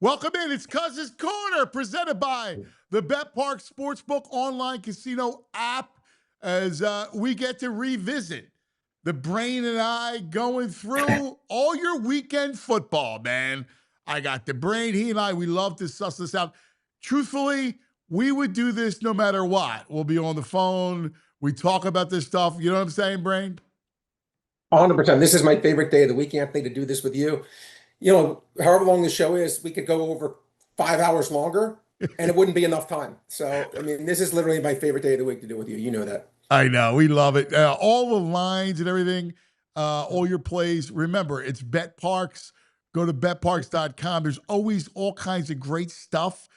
Welcome in. It's Cousins Corner, presented by the Bet Park Sportsbook online casino app. As we get to revisit the brain and I going through all your weekend football, man. I got the brain. He and I, we love to suss this out. Truthfully, we would do this no matter what. We'll be on the phone. We talk about this stuff. You know what I'm saying, brain? 100%. This is my favorite day of the week, Anthony, to do this with you. However long the show is, we could go over 5 hours longer and it wouldn't be enough time. So, I mean, this is literally my favorite day of the week to do with you. You know that. I know. We love it. All the lines and everything, all your plays. Remember, it's Bet Parks. Go to betparks.com. There's always all kinds of great stuff,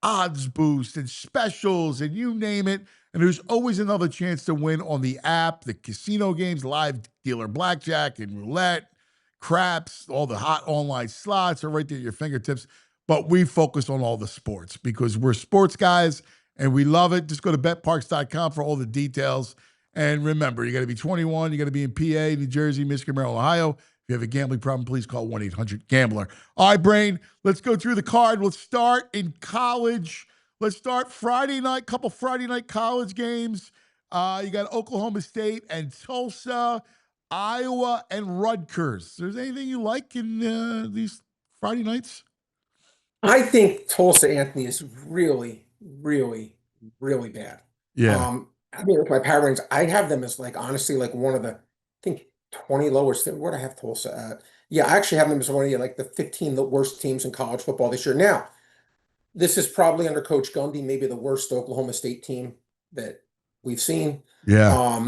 odds boosts and specials and you name it. And there's always another chance to win on the app, the casino games, live dealer blackjack and roulette, craps, all the hot online slots are right there at your fingertips. But we focus on all the sports because we're sports guys and we love it. Just go to betparks.com for all the details. And remember, you got to be 21. You got to be in PA, New Jersey, Michigan, Maryland, Ohio. If you have a gambling problem, please call 1-800-GAMBLER. All right, Brain, let's go through the card. We'll start in college. Let's start Friday night, couple Friday night college games. You got Oklahoma State and Tulsa, Iowa and Rutgers. There's anything you like in these Friday nights? I think Tulsa, Anthony, is really, really, really bad. Yeah. I mean, with my power ratings, I have them as honestly, one of the, I think 20 lowest. Where do I have Tulsa at? Yeah, I actually have them as one of the 15 worst teams in college football this year. Now, this is probably under Coach Gundy, maybe the worst Oklahoma State team that we've seen. Yeah.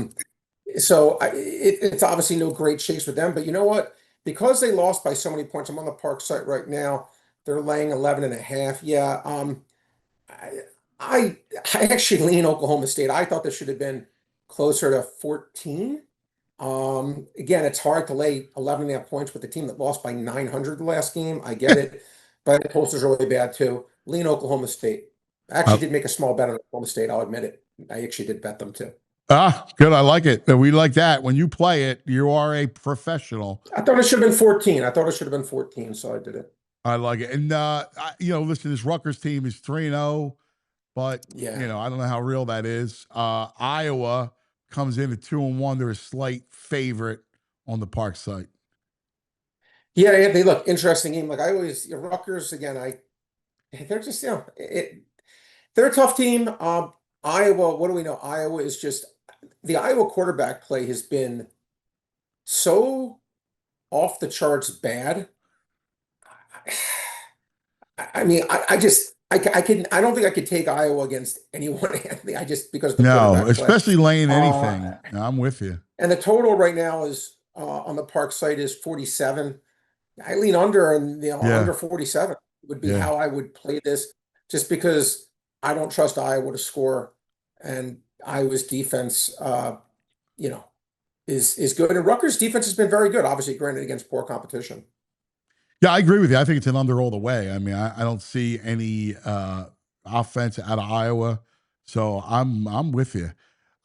So it's obviously no great chase for them, but you know what? Because they lost by so many points, I'm on the Park site right now. They're laying 11.5. Yeah. I actually lean Oklahoma State. I thought this should have been closer to 14. Again, it's hard to lay 11.5 points with the team that lost by 900 the last game. I get it, but Tulsa's really bad too. Lean Oklahoma State. I actually did make a small bet on Oklahoma State. I'll admit it. I actually did bet them too. Good. I like it. We like that. When you play it, you are a professional. I thought it should have been 14. I thought it should have been 14, so I did it. I like it. And, listen, this Rutgers team is 3-0, but, Yeah. I don't know how real that is. Iowa comes in at 2-1. They're a slight favorite on the Park site. Yeah, they look interesting game. Rutgers, again, they're just, they're a tough team. Iowa, what do we know? Iowa is just, the Iowa quarterback play has been so off the charts bad. I mean, I don't think I could take Iowa against anyone, Anthony. Because of the No, especially play. laying anything. No, I'm with you. And the total right now is on the Park site is 47. I lean under, and under 47 would be how I would play this, just because I don't trust Iowa to score, and Iowa's defense, is good. And Rutgers' defense has been very good, obviously, granted against poor competition. Yeah, I agree with you. I think it's an under all the way. I mean, I don't see any offense out of Iowa, so I'm with you.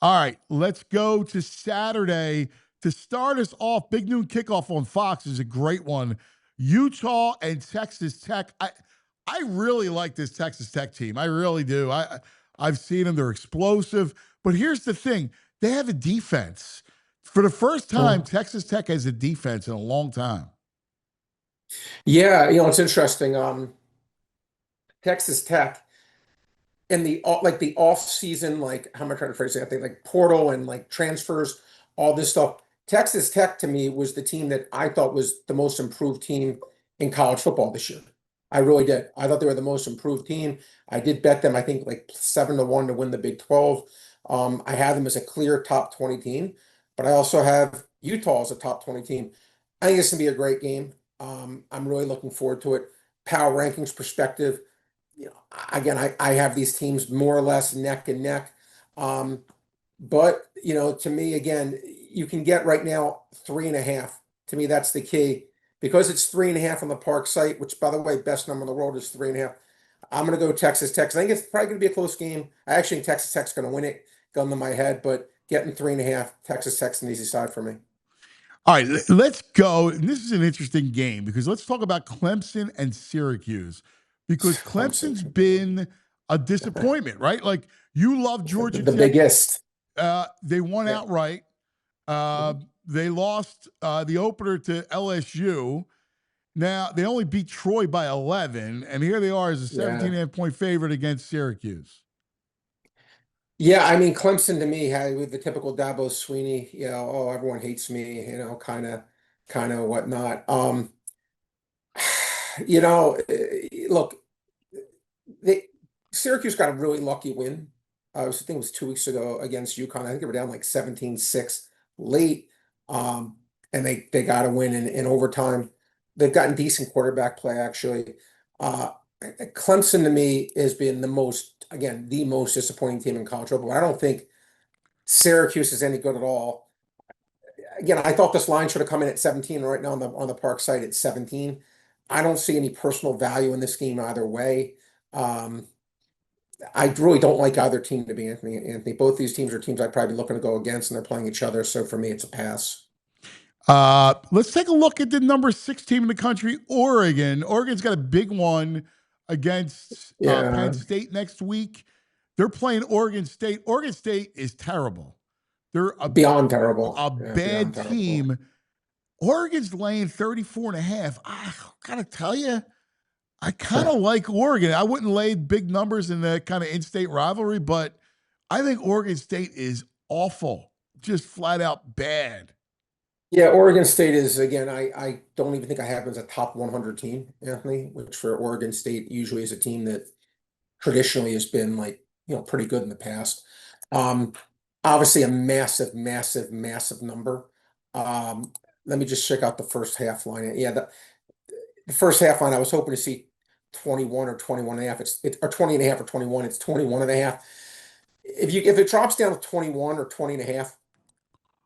All right, let's go to Saturday to start us off. Big noon kickoff on Fox is a great one. Utah and Texas Tech. I really like this Texas Tech team. I really do. I've seen them. They're explosive. But here's the thing. They have a defense. For the first time, Texas Tech has a defense in a long time. Yeah, it's interesting. Texas Tech and the off season, how am I trying to phrase it? I think portal and transfers, all this stuff. Texas Tech to me was the team that I thought was the most improved team in college football this year. I really did. I thought they were the most improved team. I did bet them, I think 7-1 to win the Big 12. I have them as a clear top 20 team, but I also have Utah as a top 20 team. I think it's gonna be a great game. I'm really looking forward to it. Power rankings perspective, again, I have these teams more or less neck and neck. But to me, again, you can get right now 3.5. To me, that's the key, because it's 3.5 on the Park site, which, by the way, best number in the world is 3.5. I'm going to go Texas Tech. I think it's probably going to be a close game. I actually think Texas Tech's going to win it, gun to my head, but getting 3.5, Texas Tech's an easy side for me. All right, let's go. And this is an interesting game because let's talk about Clemson and Syracuse because Clemson. Clemson's been a disappointment, right? Like you love Georgia The Tech. biggest. They won Yeah. outright. Mhm. They lost the opener to LSU. Now they only beat Troy by 11, and here they are as a 17 Yeah. and a half point favorite against Syracuse. Yeah, I mean, Clemson to me had with the typical Dabo Sweeney, oh, everyone hates me, kind of whatnot. Look, they Syracuse got a really lucky win. I think it was 2 weeks ago against UConn. I think they were down like 17-6 late. Um, and they got a win in overtime. They've gotten decent quarterback play, actually. Uh, Clemson to me has been the most disappointing team in college football. I don't think Syracuse is any good at all. Again, I thought this line should have come in at 17 right now on the Park site at 17. I don't see any personal value in this game either way. Um, I really don't like either team to be Anthony. Both these teams are teams I'd probably be looking to go against, and they're playing each other. So for me, it's a pass. Let's take a look at the number 6 team in the country, Oregon. Oregon's got a big one against Penn Yeah, State next week. They're playing Oregon State. Oregon State is terrible. They're beyond terrible. a Yeah, beyond bad terrible. team. Oregon's laying 34 and a half. I gotta tell you, I kind of like Oregon. I wouldn't lay big numbers in the kind of in-state rivalry, but I think Oregon State is awful, just flat out bad. Yeah, Oregon State is again. I don't even think I have them as a top 100 team, Anthony. Which for Oregon State usually is a team that traditionally has been like pretty good in the past. Um, Obviously a massive, massive, massive number. Um, Let me just check out the first half line. Yeah, the first half line I was hoping to see 21 or 21 and a half. It's or 20 and a half or 21. It's 21 and a half. If it drops down to 21 or 20 and a half,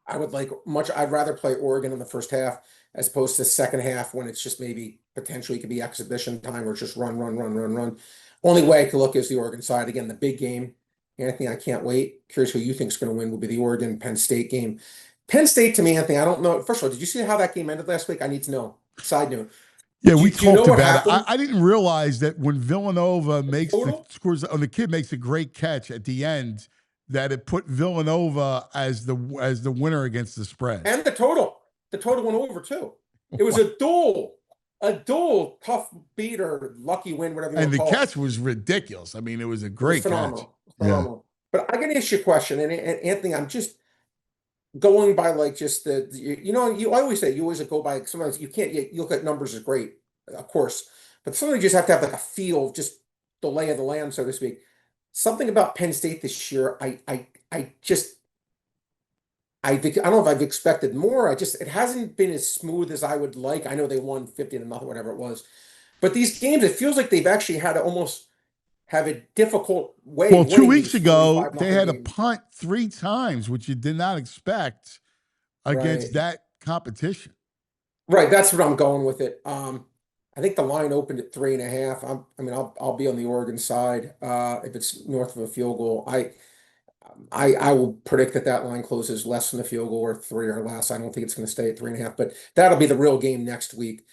I'd rather play Oregon in the first half as opposed to the second half when it's just maybe potentially could be exhibition time or just run, run, run, run, run. Only way I could look is the Oregon side. Again, the big game. Anthony, I can't wait. Curious who you think is going to win will be the Oregon Penn State game. Penn State to me, Anthony, I don't know. First of all, did you see how that game ended last week? I need to know. Side note. Yeah, Do we you, do you know talked what about it. I, happened? I didn't realize that when Villanova makes the Total? scores, when the kid makes a great catch at the end, that it put Villanova as the winner against the spread. And the total. The total went over too. It was a duel, tough beat or lucky win, whatever you want And to the call it. catch was ridiculous. I mean, it was a It was great catch. phenomenal, Yeah. phenomenal. But I got to ask you a question, and Anthony, I'm just going by like just you always say you always go by sometimes you can't you look at numbers is great, of course, but sometimes you just have to have like a feel, just the lay of the land, so to speak. Something about Penn State this year, I just I think I don't know if I've expected more. It hasn't been as smooth as I would like. I know they won 50 to nothing, whatever it was. But these games, it feels like they've actually had to almost have a difficult way Well, of two winning weeks these ago, 45 they nothing had to games. punt 3 times, which you did not expect against Right. that competition. Right. That's what I'm going with it. I think the line opened at 3.5. I'll be on the Oregon side. If it's north of a field goal, I will predict that line closes less than the field goal or three or less. I don't think it's going to stay at 3.5, but that'll be the real game next week.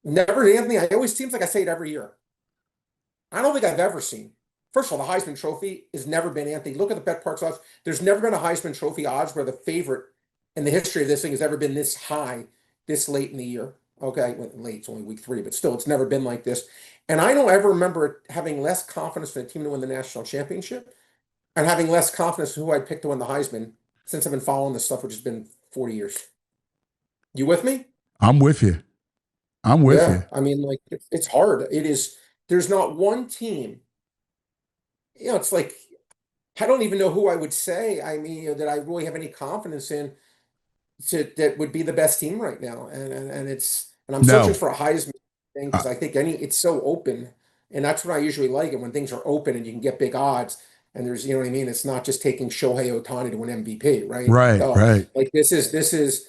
Never, Anthony. I always seems like I say it every year. I don't think I've ever seen. First of all, the Heisman Trophy has never been, Anthony. Look at the Bet Parks odds. There's never been a Heisman Trophy odds where the favorite in the history of this thing has ever been this high, this late in the year. Okay, well, late, it's only week 3, but still, it's never been like this. And I don't ever remember having less confidence in a team to win the national championship and having less confidence in who I'd pick to win the Heisman since I've been following this stuff, which has been 40 years. You with me? I'm with you. I'm with Yeah. you. I mean, like, it's hard. It is, there's not one team, it's like, I don't even know who I would say. I mean, that I really have any confidence in that would be the best team right now. And I'm searching No. for a Heisman thing Uh, because I think it's so open, and that's what I usually like it when things are open and you can get big odds. And there's, you know what I mean? It's not just taking Shohei Ohtani to win MVP, right? right, right. Like this is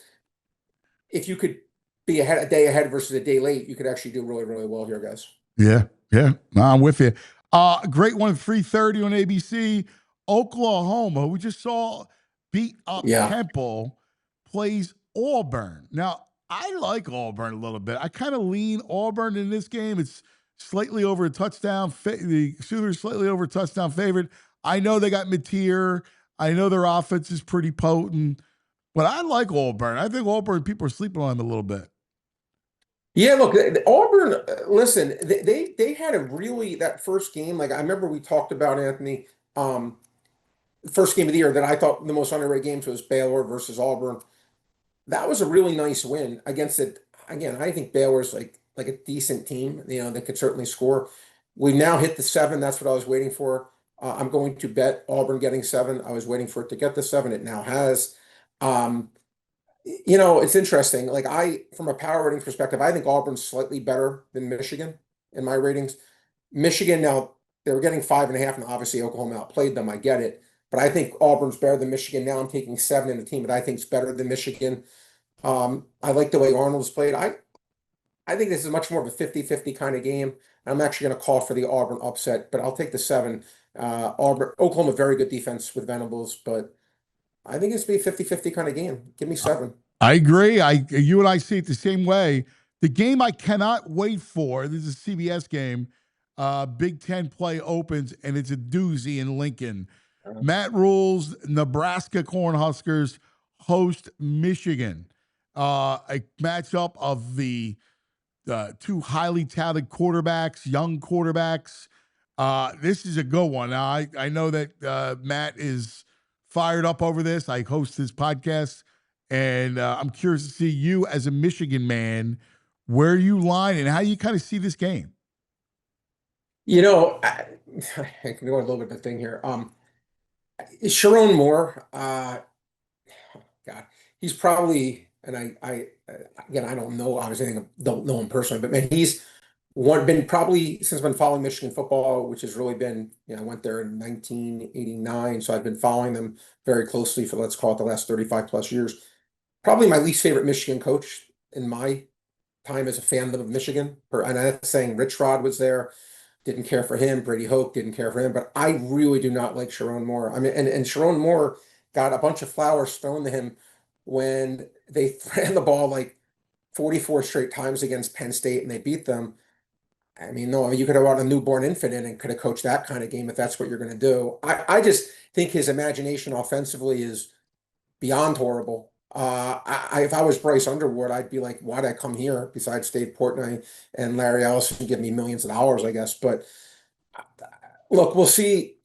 if you could be a day ahead versus a day late, you could actually do really, really well here, guys. Yeah, yeah. No, I'm with you. Great one, 3:30 on ABC. Oklahoma, we just saw beat up Yeah. Temple, plays Auburn. Now, I like Auburn a little bit. I kind of lean Auburn in this game. It's slightly over a touchdown. The Sooners slightly over a touchdown favorite. I know they got Mateer. I know their offense is pretty potent, but I like Auburn. I think Auburn people are sleeping on them a little bit. Yeah, look, Auburn. Listen, they had a really that first game. Like I remember we talked about Anthony. First game of the year that I thought the most underrated games was Baylor versus Auburn. That was a really nice win against it. Again, I think Baylor's like a decent team. They could certainly score. We now hit the 7. That's what I was waiting for. I'm going to bet Auburn getting 7. I was waiting for it to get the 7. It now has. Um, it's interesting. Like from a power rating perspective, I think Auburn's slightly better than Michigan in my ratings. Michigan now they were getting 5.5, and obviously Oklahoma outplayed them. I get it, but I think Auburn's better than Michigan. Now I'm taking 7 in the team, but I think it's better than Michigan. I like the way Arnold's played. I think this is much more of a 50-50 kind of game. I'm actually going to call for the Auburn upset, but I'll take the 7. Oklahoma, very good defense with Venables, but I think it's be a 50-50 kind of game. Give me 7. I agree. You and I see it the same way. The game I cannot wait for. This is a CBS game. Big Ten play opens, and it's a doozy in Lincoln. Matt Rule's Nebraska Cornhuskers host Michigan. A matchup of the two highly touted quarterbacks, young quarterbacks. This is a good one. Now, I know that Matt is fired up over this. I host this podcast, and I'm curious to see you as a Michigan man, where you line and how you kind of see this game. I, I can go a little bit of a thing here. Sharon Moore, God, he's probably, and again, I don't know, obviously, I don't know him personally, but man, he's been probably since I've been following Michigan football, which has really been, I went there in 1989, so I've been following them very closely for, let's call it, the last 35 plus years. Probably my least favorite Michigan coach in my time as a fan of Michigan. And I'm saying Rich Rod was there. Didn't care for him. Brady Hoke didn't care for him, but I really do not like Sharon Moore. I mean, and Sharon Moore got a bunch of flowers thrown to him when they ran the ball like 44 straight times against Penn State and they beat them. I mean, no, you could have brought a newborn infant in and could have coached that kind of game if that's what you're going to do. I just think his imagination offensively is beyond horrible. If I was Bryce Underwood, I'd be like, why'd I come here besides Dave Portnoy and Larry Ellison give me millions of dollars, I guess. But look, we'll see.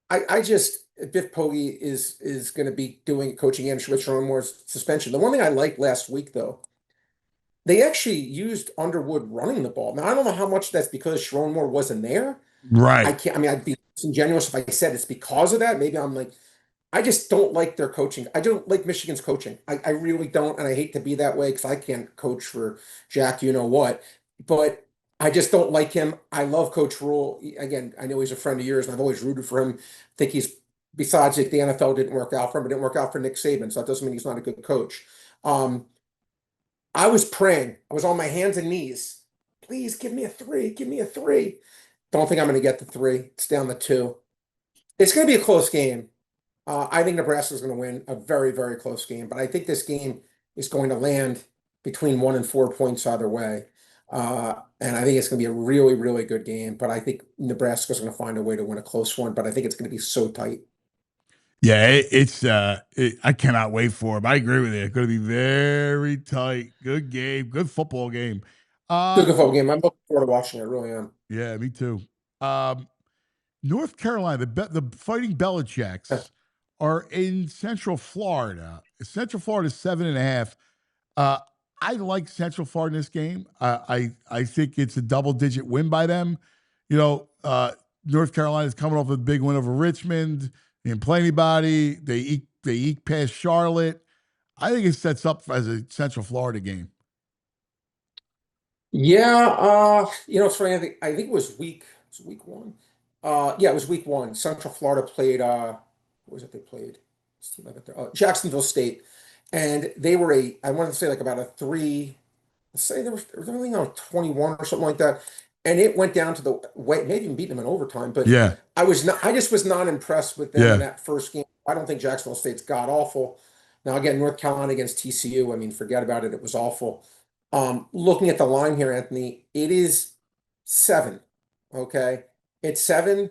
I just Biff Poggi is going to be doing coaching in with Sharon Moore's suspension. The one thing I liked last week, though, they actually used Underwood running the ball. Now I don't know how much that's because Sharon Moore wasn't there. I Right. can't. I mean, I'd be disingenuous if I said it's because of that. Maybe I'm like, I just don't like their coaching. I don't like Michigan's coaching. I really don't, and I hate to be that way because I can't coach for Jack, you know what. But I just don't like him. I love Coach Rule. Again, I know he's a friend of yours, and I've always rooted for him. I think besides if the NFL didn't work out for him, it didn't work out for Nick Saban, so that doesn't mean he's not a good coach. Um, I was praying. I was on my hands and knees. Please give me a 3. Give me a 3. Don't think I'm going to get the 3. It's down to 2. It's going to be a close game. I think Nebraska is going to win a very, very close game, but I think this game is going to land between 1 and 4 points either way. And I think it's going to be a really, really good game, but I think Nebraska is going to find a way to win a close one, but I think it's going to be so tight. Yeah, I cannot wait for him. I agree with you. It's going to be very tight. Good game. Good football game. Good football game. I'm looking forward to watching it. I really am. Yeah, me too. Um, North Carolina, the Fighting Belichicks are in Central Florida. Central Florida is 7.5. Uh, I like Central Florida in this game. I think it's a double digit win by them. North Carolina is coming off a big win over Richmond. They didn't play anybody. They eke past Charlotte. I think it sets up as a Central Florida game. Yeah, it's funny. I think it was week 1. Yeah, it was week 1. Central Florida played what was it they played? This team I got there. Jacksonville State. And they were I wanted to say like about a 3, let's say they were only on 21 or something like that. And it went down to the way, maybe even beat them in overtime, but Yeah, I just was not impressed with them in yeah. that first game. I don't think Jacksonville State's god awful. Now again, North Carolina against TCU, I mean, forget about it. It was awful. Looking at the line here, Anthony, it is 7. Okay. It's 7.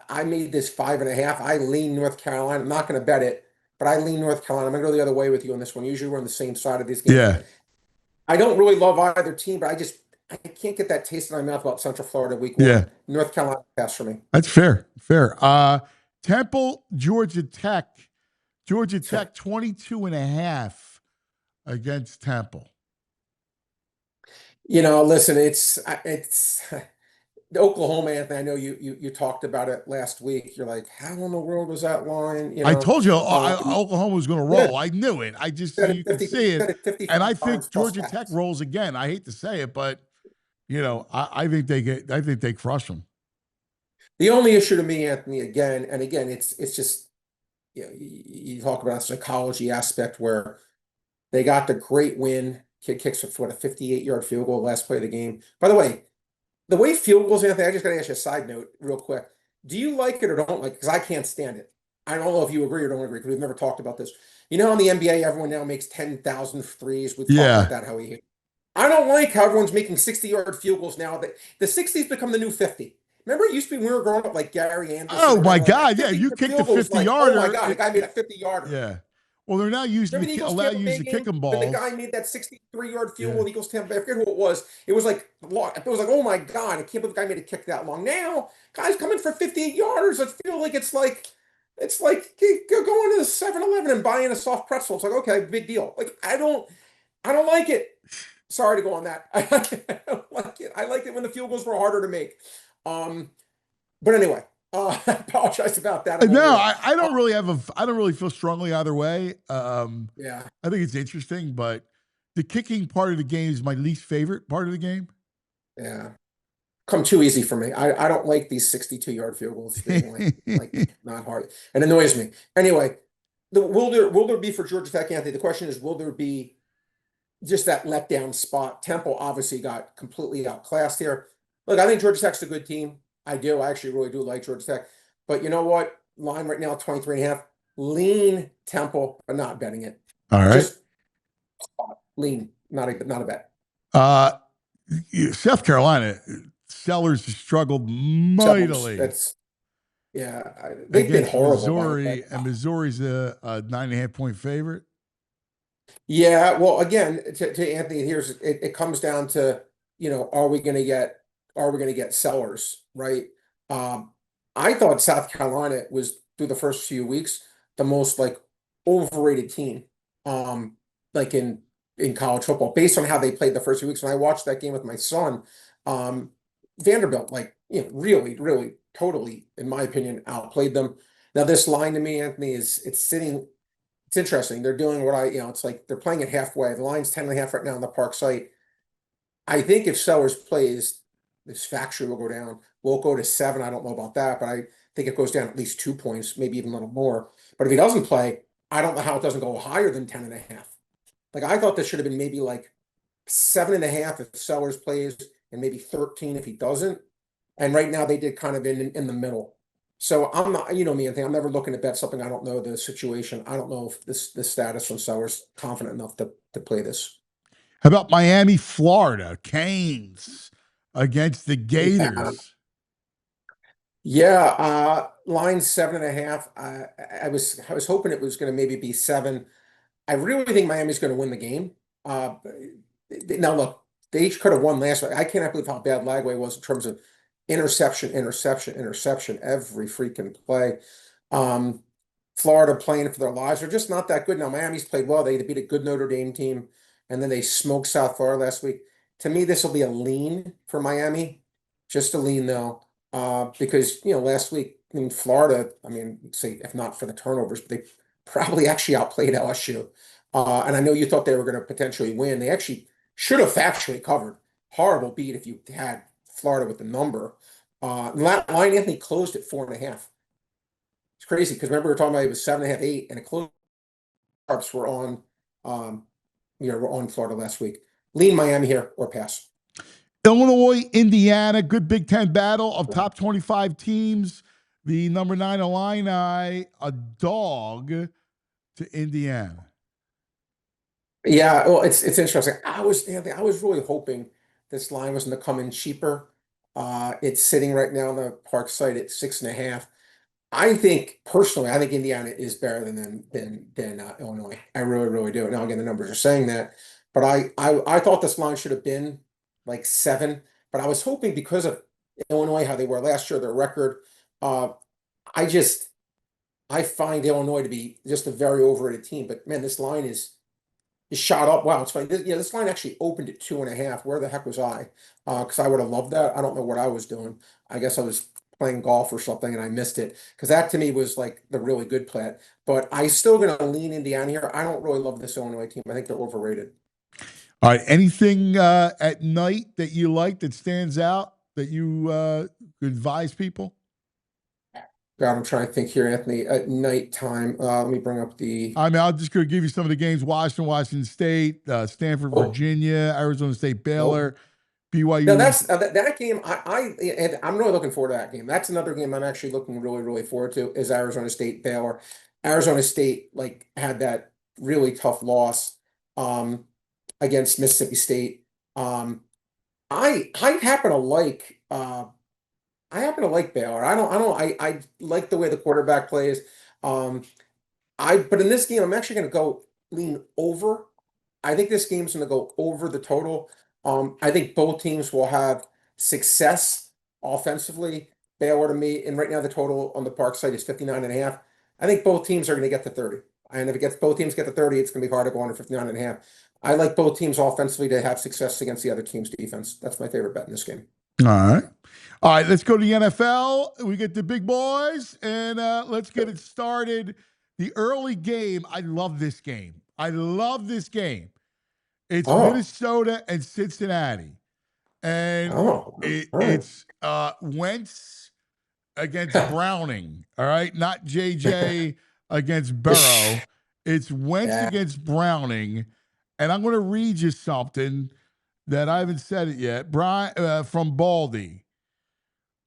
I made this 5.5. I lean North Carolina. I'm not going to bet it, but I lean North Carolina. I'm going to go the other way with you on this one. Usually we're on the same side of these games. Yeah, I don't really love either team, but I can't get that taste in my mouth about Central Florida week yeah, 1. North Carolina pass for me. that's fair. Fair. Temple, Georgia Tech. Georgia Tech 22 and a half against Temple. Listen, it's Oklahoma, Anthony. I know you talked about it last week. You're like, how in the world was that line? I told you Um, Oklahoma was going to yeah, roll. I knew it. I just said it you could 50, see said it, it 55 and I times think plus Georgia Tech facts. rolls again. I hate to say it, but I think they get. I think they crush them. The only issue to me, Anthony, again and again, it's just you talk about a psychology aspect where they got the great win. Kid kicks for what, a 58-yard field goal last play of the game. By the way field goals, Anthony, I just got to ask you a side note real quick. Do you like it or don't like it? Because I can't stand it. I don't know if you agree or don't agree because we've never talked about this. You know, in the NBA, everyone now makes 10,000 threes. We've talked about Yeah. that, how we hate. I don't like how everyone's making 60-yard field goals now. The 60's become the new 50. Remember, it used to be when we were growing up, like Gary Anderson Oh or my whatever, like a God! Yeah, you 50-yard kicked a field goal was 50 like, oh my yarder. God, the guy made a 50-yarder. Yeah. Well, they're now using Remember the Eagles allow Tampa you Bay to kick game them when the guy balls. made that 63-yard field Yeah. goal? Eagles Tampa Bay. I forget who it was. It was like oh my God, I can't believe the guy made a kick that long. Now guys coming for 58 yarders. I feel like it's like going to the 7-Eleven and buying a soft pretzel. It's like, okay, big deal. Like I don't like it. Sorry to go on that. I don't like it. I like it when the field goals were harder to make. But anyway, I apologize about that. I'm No, over it. I don't really have a. I don't really feel strongly either way. Yeah. I think it's interesting, but the kicking part of the game is my least favorite part of the game. Yeah. Come too easy for me. I don't like these 62-yard field goals. They like not hard. It annoys me. Anyway, will there be for Georgia Tech, Anthony? The question is, will there be just that letdown spot? Temple obviously got completely outclassed here. Look, I think Georgia Tech's a good team. I do. I actually really do like Georgia Tech. But you know what? Line right now, 23.5. Lean Temple, but not betting it. All right. Just lean, not a bet. Uh, South Carolina Sellers struggled Sellers. mightily They've been against horrible, by the way. Missouri, and Missouri's a 9.5 point favorite. Yeah, well, again, to Anthony, it comes down to, are we gonna get sellers, right? Um, I thought South Carolina was through the first few weeks the most like overrated team, um, like in college football, based on how they played the first few weeks. When I watched that game with my son, um, Vanderbilt, like, really, really, totally, in my opinion, outplayed them. Now, this line to me, Anthony, it's sitting. It's interesting. They're doing it's like they're playing it halfway. The line's 10.5 right now on the Park site. I think if Sellers plays, this factory will go down. Will it go to 7? I don't know about that, but I think it goes down at least 2 points, maybe even a little more. But if he doesn't play, I don't know how it doesn't go higher than 10.5. Like, I thought this should have been maybe like 7.5 if Sellers plays, and maybe 13 if he doesn't. And right now they did kind of in the middle. So I'm not, me, Anthony, I'm never looking to bet something I don't know the situation. I don't know if the status from Sellers confident enough to play this. How about Miami, Florida? Canes against the Yeah. Gators. Yeah, line 7.5. I was hoping it was going to maybe be 7. I really think Miami's going to win the game. Now look, they could have won last week. I cannot believe how bad Lagway was in terms of interception, interception, interception every freaking play. Um, Florida playing for their lives. They're just not that good now. Miami's played well. They beat a good Notre Dame team, and then they smoked South Florida last week. To me, this will be a lean for Miami, just a lean though, because last week in Florida, I mean, say if not for the turnovers, but they probably actually outplayed LSU. And I know you thought they were going to potentially win. They actually should have factually covered. Horrible beat if you had Florida with the number. Line Anthony closed at 4.5. It's crazy because remember we were talking about it was 7.5, 8, and it closed. Sharps were on, were on Florida last week. Lean Miami here or pass. Illinois, Indiana, good Big Ten battle of top 25 teams. The number 9 Illini, a dog to Indiana. Yeah, well, it's interesting. I was really hoping this line was going to come in cheaper. It's sitting right now on the park site at 6.5. I think personally, I think Indiana is better than Illinois. I really, really do. Now again, the numbers are saying that, but I thought this line should have been like 7. But I was hoping because of Illinois, how they were last year, their record. Uh, I just I find Illinois to be just a very overrated team. But man, this line is shot up. Wow, it's funny. This line actually opened at 2.5. Where the heck was I? Because I would have loved that. I don't know what I was doing. I guess I was playing golf or something and I missed it. Because that to me was like the really good play. But I still gonna lean Indiana here. I don't really love this Illinois team. I think they're overrated. All right. Anything at night that you like that stands out that you advise people? God, I'm trying to think here, Anthony. At nighttime, let me bring up the. I mean, I'll just go give you some of the games: Washington State, Stanford, Oh, Virginia, Arizona State, oh. Baylor, Now BYU. that's that game. And I'm really looking forward to that game. That's another game I'm actually looking really, really forward to is Arizona State Baylor. Arizona State like had that really tough loss um, against Mississippi State. Um, I happen to like Baylor. I like the way the quarterback plays. Um, but in this game, I'm actually going to go lean over. I think this game's going to go over the total. I think both teams will have success offensively. Baylor to me, and right now the total on the park site is 59.5. I think both teams are going to get to 30. And if both teams get to 30, it's going to be hard to go under 59.5. I like both teams offensively to have success against the other team's defense. That's my favorite bet in this game. All right. All right. Let's go to the NFL. We get the big boys, and let's get it started. The early game. I love this game. I love this game. It's Oh, Minnesota and Cincinnati, and oh, all right. it's Wentz against Browning. All right, not JJ against Burrow. It's Wentz Yeah. against Browning, and I'm going to read you something that I haven't said it yet. Brian from Baldy.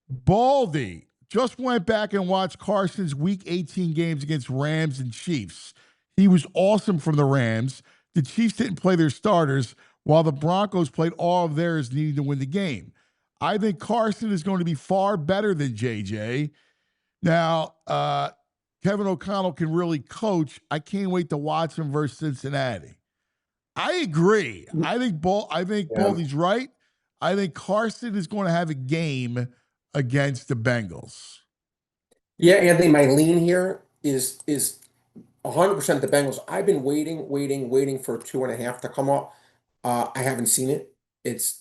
Baldy just went back and watched Carson's Week 18 games against Rams and Chiefs. He was awesome from the Rams. The Chiefs didn't play their starters, while the Broncos played all of theirs, needing to win the game. I think Carson is going to be far better than JJ. Now, Kevin O'Connell can really coach. I can't wait to watch him versus Cincinnati. I agree. I think Yeah. Baldy's right. I think Carson is going to have a game against the Bengals. Yeah, Anthony, my lean here is 100% the Bengals. I've been waiting for 2.5 to come up. I haven't seen it. It's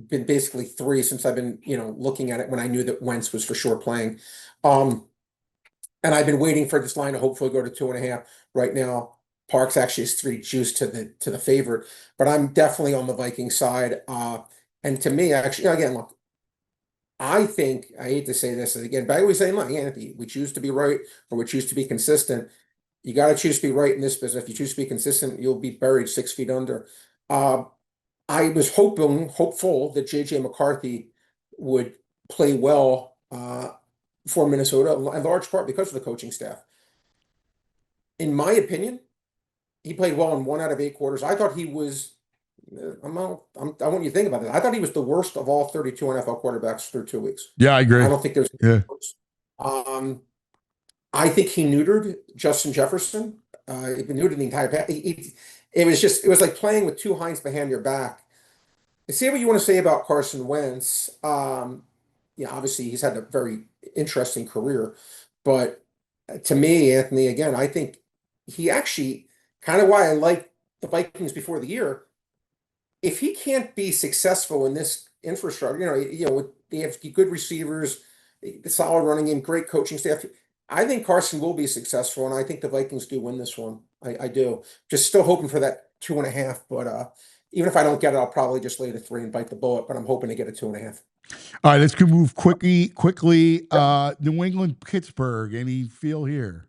been basically 3 since I've been, looking at it when I knew that Wentz was for sure playing. Um, and I've been waiting for this line to hopefully go to 2.5. Right now, Parks actually is 3 juice to the favorite, but I'm definitely on the Viking side. And to me, actually, again, look, I think I hate to say this again, but I always say, look, Anthony, we choose to be right or we choose to be consistent. You got to choose to be right in this business. If you choose to be consistent, you'll be buried 6 feet under. Uh, I was hopeful that JJ McCarthy would play well for Minnesota, in large part because of the coaching staff. In my opinion, he played well in 1 out of 8 quarters. I thought he was. I want you to think about it. I thought he was the worst of all 32 NFL quarterbacks through 2 weeks. Yeah, I I agree. don't think there's. Yeah. Um, I think he neutered Justin Jefferson. He neutered the entire pack. It was like playing with 2 hinds behind your back. Say what you want to say about Carson Wentz. Obviously he's had a very interesting career, but to me, Anthony, again, I think he actually kind of why I like the Vikings before the year. If he can't be successful in this infrastructure, they have good receivers, a solid running game, great coaching staff. I think Carson will be successful, and I think the Vikings do win this one. I do. Just still hoping for that 2.5, but even if I don't get it, I'll probably just lay the 3 and bite the bullet. But I'm hoping to get a 2.5. All right, let's move quickly. Yep. New England, Pittsburgh. Any feel here?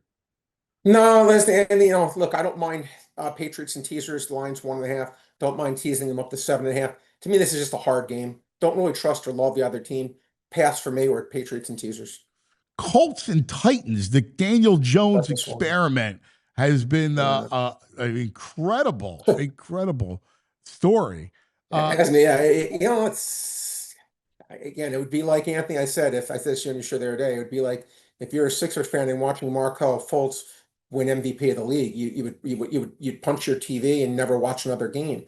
No, listen, and look, I don't mind Patriots and teasers. The line's 1.5. Don't mind teasing them up to 7.5. To me, this is just a hard game. Don't really trust or love the other team. Pass for me or Patriots and teasers. Colts and Titans. The Daniel Jones That's this one. experiment has been Yeah. an incredible, incredible story. It Uh, hasn't, yeah, it's again, it would be like Anthony. I said, if I said this on your show the other day, it would be like if you're a Sixers fan and watching Markel Fultz win MVP of the league, you'd punch your TV and never watch another game.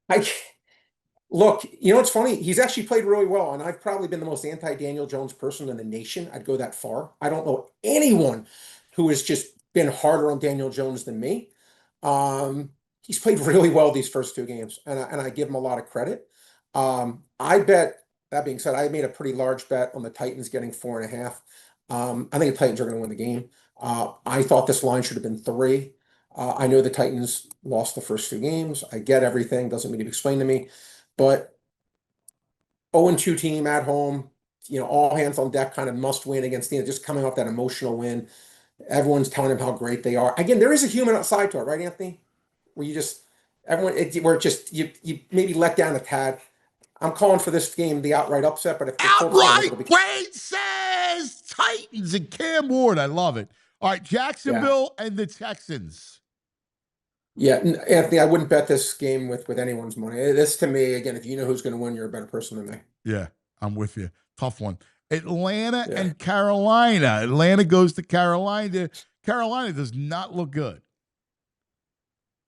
I Look, it's funny. He's actually played really well, and I've probably been the most anti-Daniel Jones person in the nation. I'd go that far. I don't know anyone who has just been harder on Daniel Jones than me. He's played really well these first two games, and I give him a lot of credit. I bet, that being said, I made a pretty large bet on the Titans getting 4.5. I think the Titans are going to win the game. I thought this line should have been 3. I know the Titans lost the first two games. I get everything. Doesn't need to be explained to me. But 0-2 team at home, all hands on deck, kind of must win against just coming off that emotional win. Everyone's telling them how great they are. Again, there is a human side to it, right, Anthony? Where you just where it just you maybe let down a tad. I'm calling for this game the outright upset, but if the Colts win, I think outright, it'll be Wade says Titans and Cam Ward. I love it. All right, yeah. Jacksonville and the Texans. Yeah, Anthony, I wouldn't bet this game with anyone's money. This to me, again, if you know who's going to win, you're a better person than me. Yeah, I'm with you. Tough one. Atlanta Yeah. and Carolina. Atlanta goes to Carolina. Carolina does not look good.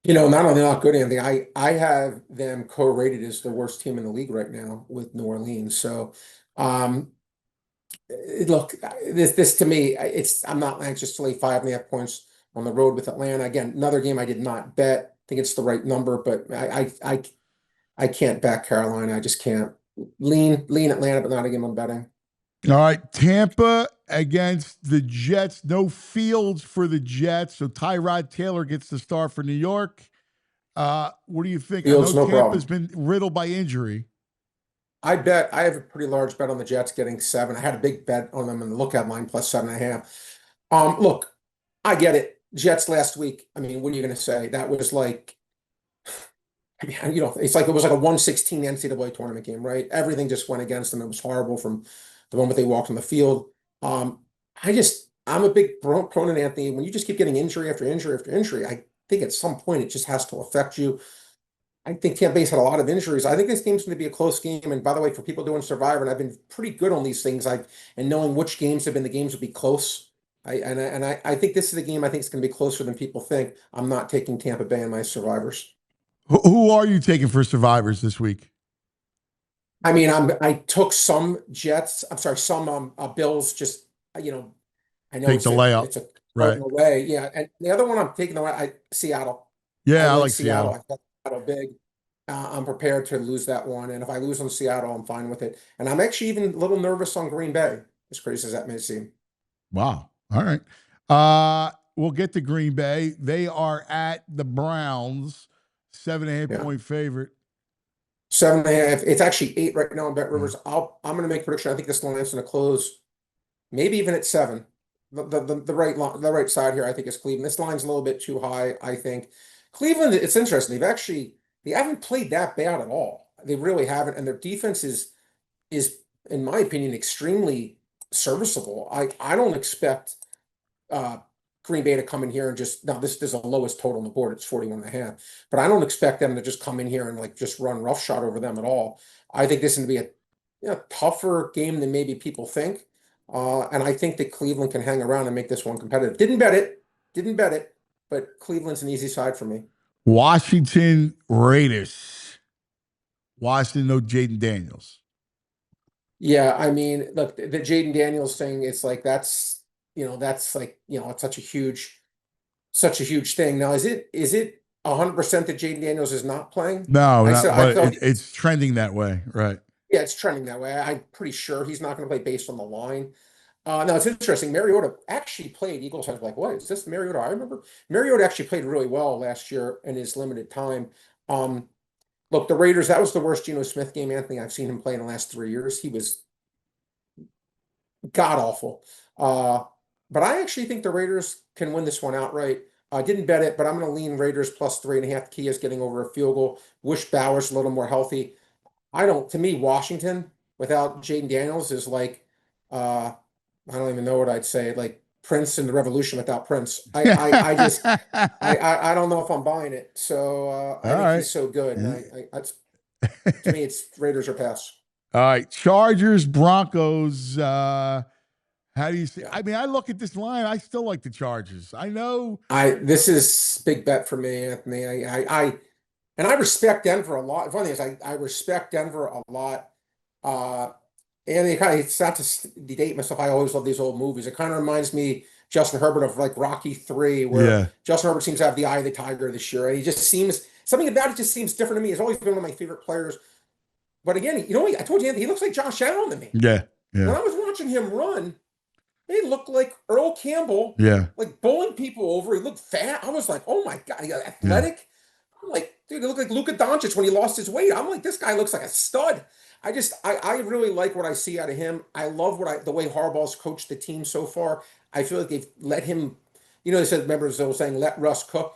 Not only not good, Anthony, I have them co-rated as the worst team in the league right now with New Orleans. So, um, look, this to me, I'm not anxious to lay 5.5 points on the road with Atlanta. Again, another game I did not bet. I think it's the right number, but I can't back Carolina. I just can't lean Atlanta, but not a game I'm betting. All right, Tampa against the Jets. No Fields for the Jets, so Tyrod Taylor gets the start for New York. What do you think? I know Fields, no Tampa's problem. been riddled by injury. I have a pretty large bet on the Jets getting 7. I had a big bet on them in the lookout line plus 7.5. Look, I get it. Jets last week. I mean, what are you going to say? That was like, I mean, it's like it was like a 116 NCAA tournament game, right? Everything just went against them. It was horrible from the moment they walked on the field. Um, I'm a big proponent, Anthony. When you just keep getting injury after injury after injury, I think at some point it just has to affect you. I think Tampa Bay's had a lot of injuries. I think this game's going to be a close game. And by the way, for people doing Survivor, and I've been pretty good on these things, and knowing which games have been the games will be close. I think this is a game I think is going to be closer than people think. I'm not taking Tampa Bay in my Survivors. Who are you taking for survivors this week? I mean, I took some Jets. I'm sorry, some Bills. Just I know Take the layup. it's a Right. hurting away. Yeah, and the other one I'm taking away, Seattle. I Yeah, I like like Seattle. Seattle. I got Seattle big. I'm prepared to lose that one, and if I lose on Seattle, I'm fine with it. And I'm actually even a little nervous on Green Bay, as crazy as that may seem. Wow. All right. We'll get to Green Bay. They are at the Browns, 7.5 Yeah, point favorite. 7.5. It's actually 8 right now in Bet Yeah. Rivers. I'm going to make a prediction. I think this line's going to close, maybe even at 7. The right side here, I think, is Cleveland. This line's a little bit too high, I think. Cleveland, it's interesting. They haven't played that bad at all. They really haven't, and their defense is, in my opinion, extremely serviceable. I don't expect uh, Green Bay to come in here and just now this is the lowest total on the board. It's 41.5, but I don't expect them to just come in here and like just run roughshod over them at all. I think this is going to be a tougher game than maybe people think. And I think that Cleveland can hang around and make this one competitive. Didn't bet it, but Cleveland's an easy side for me. Washington Raiders. Washington, no Jaden Daniels. Yeah, I mean, look, the Jaden Daniels thing, it's like that's like, it's such a huge thing. Now, is it 100% that Jaden Daniels is not playing? No, not, I but thought, it's trending that way. Right. yeah, it's trending that way. I'm pretty sure he's not going to play based on the line. Now it's interesting. Mariota actually played Eagles. I was like, what is this Mariota? I remember Mariota actually played really well last year in his limited time. Um, Look, the Raiders, that was the worst Geno Smith game, Anthony, I've seen him play in the last 3 years. He was god awful. Uh, but I actually think the Raiders can win this one outright. I didn't bet it, but I'm going to lean Raiders plus 3.5. Key is getting over a field goal. Wish Bowers a little more healthy. To me, Washington without Jaden Daniels is like, uh, I don't even know what I'd say. Like Prince and the Revolution without Prince. I just I don't know if I'm buying it. So All I think right. he's so good, and to me it's Raiders or pass. All right. Chargers, Broncos. How do you see? Yeah. I mean, I look at this line. I still like the Chargers. I know. I This is big bet for me, Anthony. And I respect Denver a lot. Funny is I respect Denver a lot. Uh and it kind of, it's not to date myself. I always love these old movies. It kind of reminds me Justin Herbert of like Rocky 3, where Yeah. Justin Herbert seems to have the eye of the tiger this year. And he just seems something about it just seems different to me. He's always been one of my favorite players. But again, I told you, Anthony, he looks like Josh Allen to me. Yeah. When Yeah. I was watching him run, he looked like Earl Campbell, Yeah. like bowling people over. He looked fat. I was like, oh my God, he got Yeah. athletic. I'm like, dude, he looked like Luka Doncic when he lost his weight. I'm like, this guy looks like a stud. I really like what I see out of him. I love the way Harbaugh's coached the team so far. I feel like they've let him, they said, members they were saying, let Russ cook.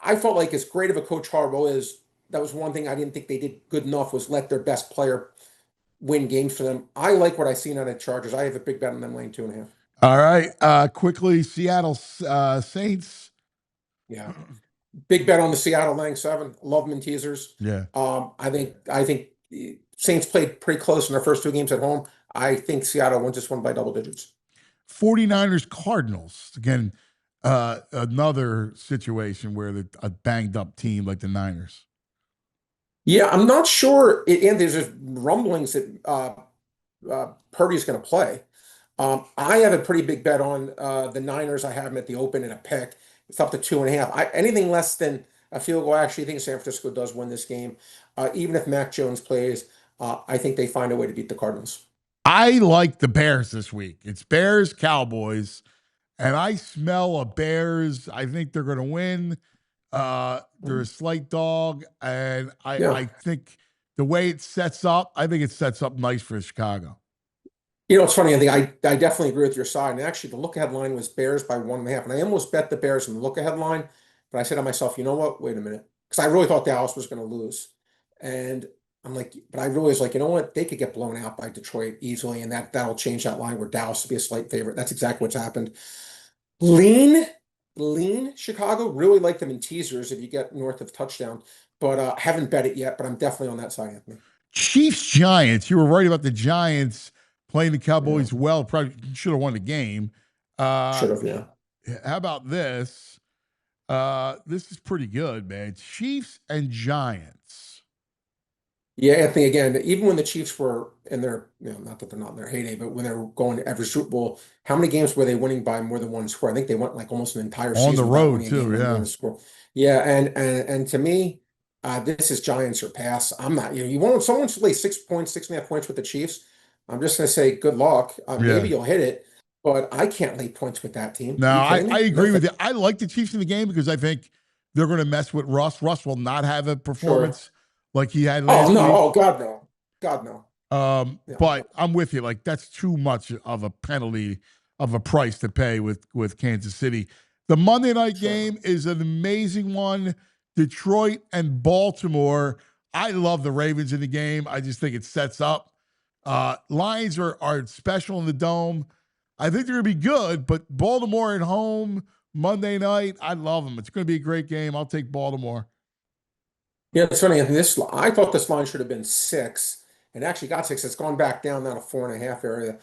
I felt like as great of a coach Harbaugh is, that was one thing I didn't think they did good enough was let their best player win games for them. I like what I've seen out of Chargers. I have a big bet on them laying 2.5. All right. Quickly, Seattle Saints. Yeah. Big bet on the Seattle laying 7. Love them in teasers. Yeah. I think Saints played pretty close in their first 2 games at home. I think Seattle won just won by double digits. 49ers Cardinals. Again, another situation where a banged up team like the Niners. Yeah, I'm not sure. And there's just rumblings that Purdy's going to play. I have a pretty big bet on the Niners. I have them at the open in a pick. It's up to 2.5. Anything less than a field goal, I actually think San Francisco does win this game. Even if Mac Jones plays, I think they find a way to beat the Cardinals. I like the Bears this week. It's Bears Cowboys, and I smell a Bears. I think they're going to win. They're a slight dog, and Yeah. I think the way it sets up, I think it sets up nice for Chicago. It's funny. I definitely agree with your side. And actually, the look ahead line was Bears by 1.5. And I almost bet the Bears in the look ahead line. But I said to myself, you know what? Wait a minute. Because I really thought Dallas was going to lose. And I'm like, but I really was like, you know what? They could get blown out by Detroit easily. And that'll change that line where Dallas will be a slight favorite. That's exactly what's happened. Lean, lean Chicago. Really like them in teasers if you get north of touchdown. But haven't bet it yet. But I'm definitely on that side, Anthony. Chiefs Giants. You were right about the Giants playing the Yeah. Cowboys well. Probably should have won the game. Should have, yeah. How about this? This is pretty good, man. Chiefs and Giants. Yeah, Anthony, again, even when the Chiefs were in their, not that they're not in their heyday, but when they were going to every Super Bowl, how many games were they winning by more than one score? I think they went like almost an entire On the season without road winning a game too, by more than yeah. a score. Yeah, and to me, this is Giants or pass. I'm not, you want someone to lay 6 points, 6.5 points with the Chiefs. I'm just gonna say good luck. Maybe Yeah. you'll hit it, but I can't lay points with that team. Are No, you I, kidding I me? No agree with thanks. you. I like the Chiefs in the game because I think they're going to mess with Russ. Russ will not have a Sure. performance like he had Oh last no. week. Oh God, no. God, no. Yeah. But I'm with you. Like that's too much of a penalty of a price to pay with Kansas City. The Monday night Sure. game is an amazing one. Detroit and Baltimore. I love the Ravens in the game. I just think it sets up. Lions are special in the dome. I think they're going to be good, but Baltimore at home Monday night. I love them. It's going to be a great game. I'll take Baltimore. Yeah, it's funny. And I thought this line should have been 6, and actually got 6. It's gone back down now to 4.5 area.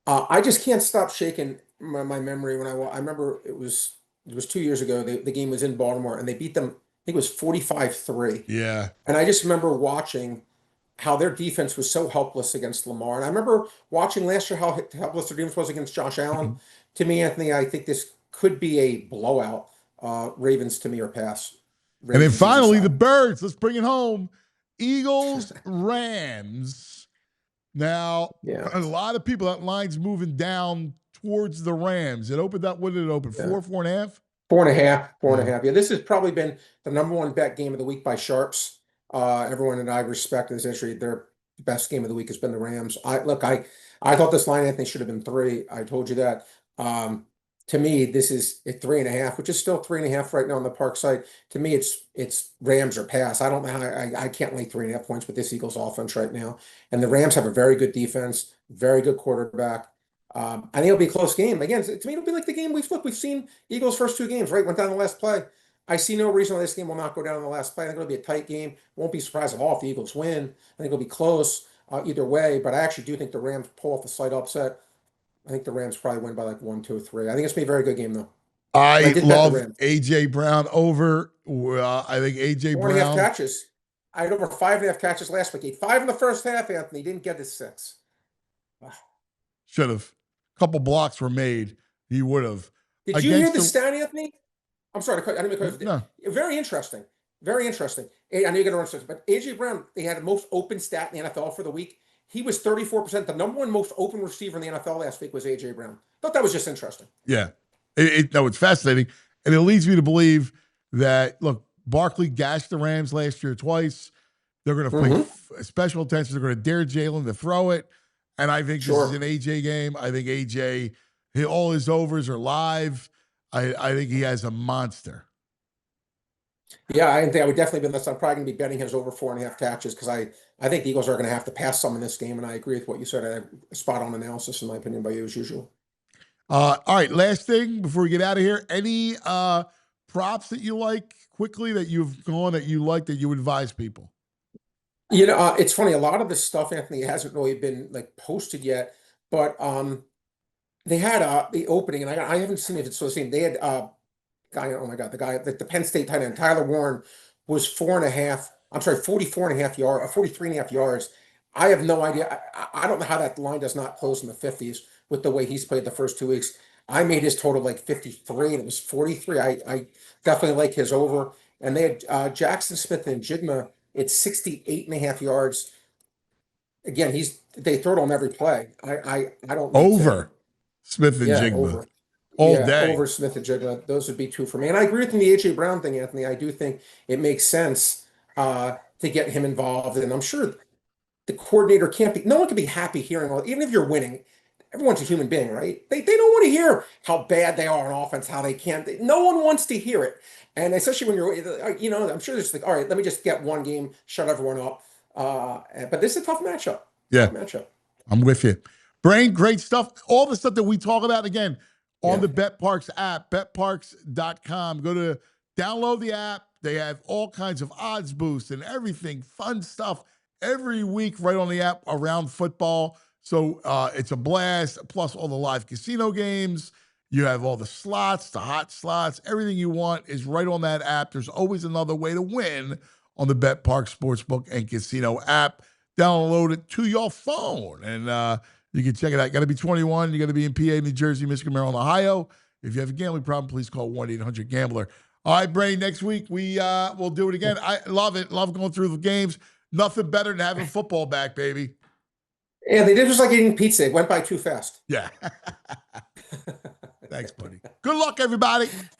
I just can't stop shaking my memory when I remember it was 2 years ago. The game was in Baltimore, and they beat them. I think it was 45-3. Yeah. And I just remember watching how their defense was so helpless against Lamar. And I remember watching last year how helpless their defense was against Josh Allen. To me, Anthony, I think this could be a blowout. Ravens to me or pass. And then Ravens easy finally, the side. Birds. Let's bring it home. Eagles, Rams. Now, Yeah. a lot of people, that line's moving down towards the Rams. It opened up, what did it open? Yeah. 4.5? 4.5, four and Yeah. a half. Yeah, this has probably been the number one bet game of the week by sharps. Everyone that I respect in this industry, their best game of the week has been the Rams. I thought this line, Anthony, should have been 3. I told you that. To me, this is at 3.5, which is still 3.5 right now on the park side. To me, it's Rams or pass. I don't know how I can't lay 3.5 points with this Eagles offense right now. And the Rams have a very good defense, very good quarterback. I think it'll be a close game. Again, to me, it'll be like the game we've seen Eagles' first two games, right? Went down the last play. I see no reason why this game will not go down in the last play. I think it'll be a tight game. Won't be surprised at all if the Eagles win. I think it'll be close either way, but I actually do think the Rams pull off a slight upset. I think the Rams probably win by like 1, 2, 3. I think it's gonna be a very good game though. And I I did bet the love Rams. AJ Brown over. I think AJ 4.5 Brown catches. I had over 5.5 catches last week. He had 5 in the first half, Anthony. He didn't get his 6. should have. A couple blocks were made. He would have Did you hear against the the stat, Anthony? I'm sorry, I didn't mean to no. very interesting. Very interesting. I know you're going to run but AJ Brown, they had the most open stat in the NFL for the week. He was 34%. The number one most open receiver in the NFL last week was AJ Brown. Thought that was just interesting. Yeah, no, it's fascinating, and it leads me to believe that look, Barkley gashed the Rams last year twice. They're going to play special attention. They're going to dare Jalen to throw it, and I think this is Sure. an AJ game. I think AJ, all his overs are live. I think he has a monster. Yeah, I think I would definitely be. I'm probably going to be betting his over 4.5 catches because I think the Eagles are going to have to pass some in this game, and I agree with what you said. A spot on analysis, in my opinion, by you as usual. All right, last thing before we get out of here. Any props that you like quickly that you've gone that you like that you advise people? It's funny. A lot of this stuff, Anthony, hasn't really been like posted yet, but they had the opening, and I haven't seen if it's so seen. They had guy, oh my God, the Penn State tight end, Tyler Warren, was 4.5. I'm sorry, 44.5 yards, 43.5 yards. I have no idea. I don't know how that line does not close in the 50s with the way he's played the first 2 weeks. I made his total like 53, and it was 43. I definitely like his over. And they had Jackson Smith and Jigma at 68.5 yards. Again, they throw it on every play. I don't need to. Over Smith and Yeah, Jigma over. all Yeah, day. over Smith and Jigma. Those would be two for me. And I agree with the AJ Brown thing, Anthony. I do think it makes sense to get him involved. And I'm sure the coordinator can't be, no one can be happy hearing, well, even if you're winning, everyone's a human being, right? They don't want to hear how bad they are on offense, how they can't. No one wants to hear it. And especially when I'm sure it's like, all right, let me just get one game, shut everyone up. But this is a tough matchup. Yeah, Tough matchup. I'm with you. Brain, great stuff. All the stuff that we talk about, again, on Yeah. the BetParks app, betparks.com. Go to download the app. They have all kinds of odds boosts and everything, fun stuff every week right on the app around football. So it's a blast, plus all the live casino games. You have all the slots, the hot slots, everything you want is right on that app. There's always another way to win on the BetParks Sportsbook and Casino app. Download it to your phone, and you can check it out. Got to be 21. You got to be in PA, New Jersey, Michigan, Maryland, Ohio. If you have a gambling problem, please call 1-800-GAMBLER. All right, Brain, next week we'll do it again. I love it. Love going through the games. Nothing better than having football back, baby. Yeah, they did just like eating pizza. It went by too fast. Yeah. Thanks, buddy. Good luck, everybody.